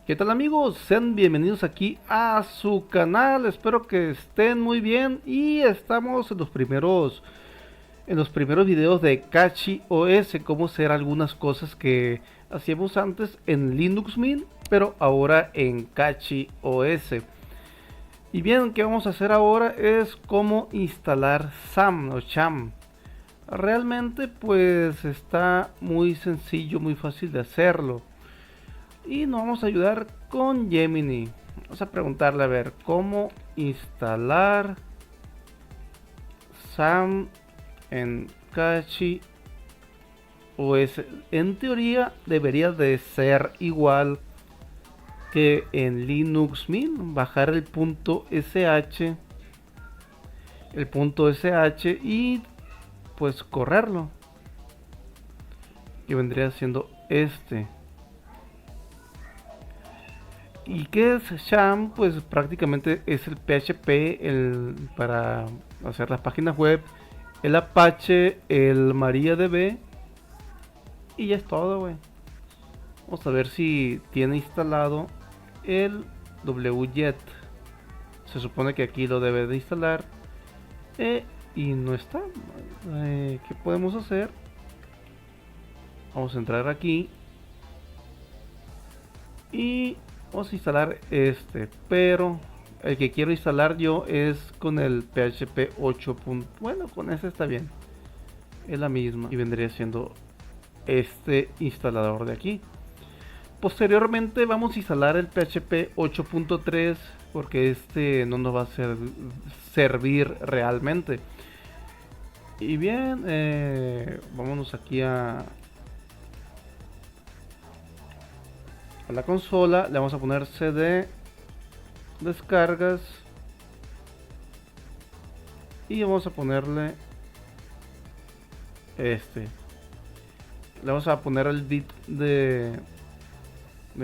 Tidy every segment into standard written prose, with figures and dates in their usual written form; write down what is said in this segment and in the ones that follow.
¿Qué tal amigos? Sean bienvenidos aquí a su canal. Espero que estén muy bien y estamos en los primeros videos de Cachi OS, cómo hacer algunas cosas que hacíamos antes en Linux Mint, pero ahora en Cachi OS. Y bien, ¿qué vamos a hacer ahora? Es cómo instalar SAM o SHAM. Realmente pues está muy sencillo, muy fácil de hacerlo. Y nos vamos a ayudar con Gemini. Vamos a preguntarle a ver cómo instalar SAM en Cachi OS. En teoría debería de ser igual que en Linux Mint. Bajar el punto sh y pues correrlo. Que vendría siendo este. ¿Y qué es Sham? Pues prácticamente es el PHP para hacer las páginas web, el Apache, el MariaDB y ya es todo, güey. Vamos a ver si tiene instalado el wget. Se supone que aquí lo debe de instalar y no está. ¿Qué podemos hacer? Vamos a entrar aquí y vamos a instalar este, pero el que quiero instalar yo es con el PHP 8. Bueno, con ese está bien, es la misma y vendría siendo este instalador de aquí. Posteriormente vamos a instalar el PHP 8.3 porque este no nos va a servir realmente. Y bien, vámonos aquí a la consola, le vamos a poner cd descargas y vamos a ponerle este, le vamos a poner el bit de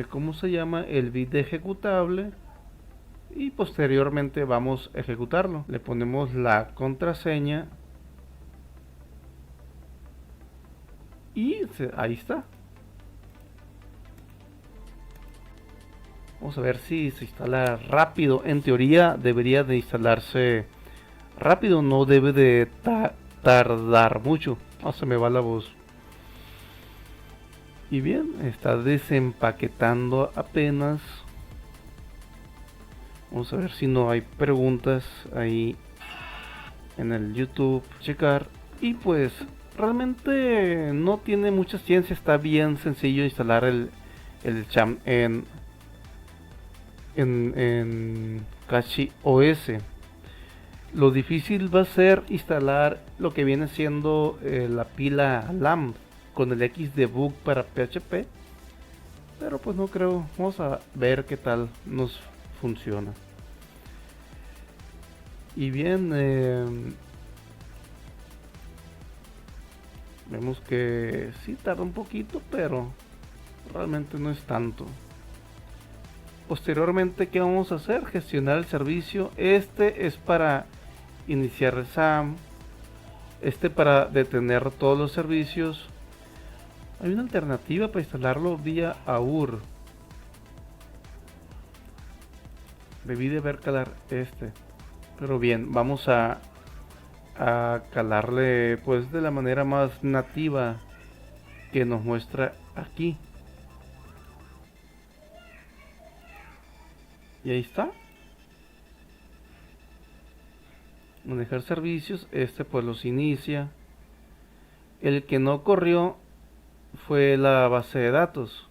cómo se llama, el bit de ejecutable, y posteriormente vamos a ejecutarlo. Le ponemos la contraseña y ahí está. Vamos a ver si se instala rápido. En teoría debería de instalarse rápido, no debe de tardar mucho. Se me va la voz. Y bien, está desempaquetando apenas. Vamos a ver si no hay preguntas ahí en el YouTube. Checar. Y pues realmente no tiene mucha ciencia. Está bien sencillo instalar el Cham en Cachi OS. Lo difícil va a ser instalar lo que viene siendo la pila LAMP con el Xdebug para PHP, pero pues no creo. Vamos a ver qué tal nos funciona. Y bien, vemos que sí tarda un poquito, pero realmente no es tanto. Posteriormente, ¿qué vamos a hacer? Gestionar el servicio. Este es para iniciar SAM, este para detener todos los servicios. Hay una alternativa para instalarlo vía AUR. Debí de ver calar este, pero bien, vamos a calarle pues de la manera más nativa que nos muestra aquí. Y ahí está. Manejar servicios, este pues los inicia. El que no corrió fue la base de datos.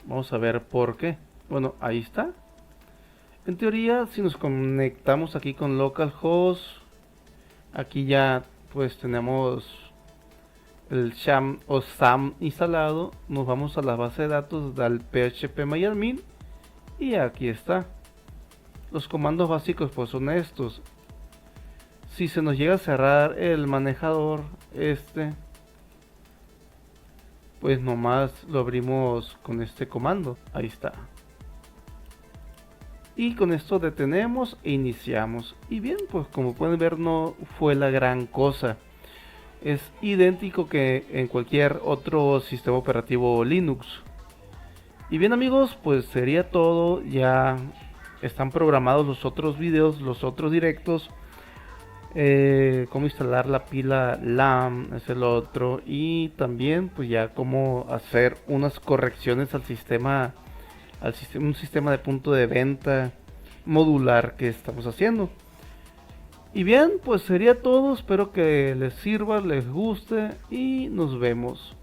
Vamos a ver por qué. Bueno, ahí está. En teoría, si nos conectamos aquí con localhost, aquí ya pues tenemos el sham o sam instalado. Nos vamos a la base de datos del phpMyAdmin y aquí está. Los comandos básicos pues son estos. Si se nos llega a cerrar el manejador pues nomás lo abrimos con este comando. Ahí está. Y con esto detenemos e iniciamos. Y bien, pues como pueden ver no fue la gran cosa. es idéntico que en cualquier otro sistema operativo Linux. Y bien amigos, pues sería todo. Ya están programados los otros videos, los otros directos. Cómo instalar la pila LAM es el otro. Y también pues ya cómo hacer unas correcciones al sistema, un sistema de punto de venta modular que estamos haciendo. Y bien, pues sería todo. Espero que les sirva, les guste y nos vemos.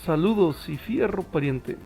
Saludos y fierro pariente.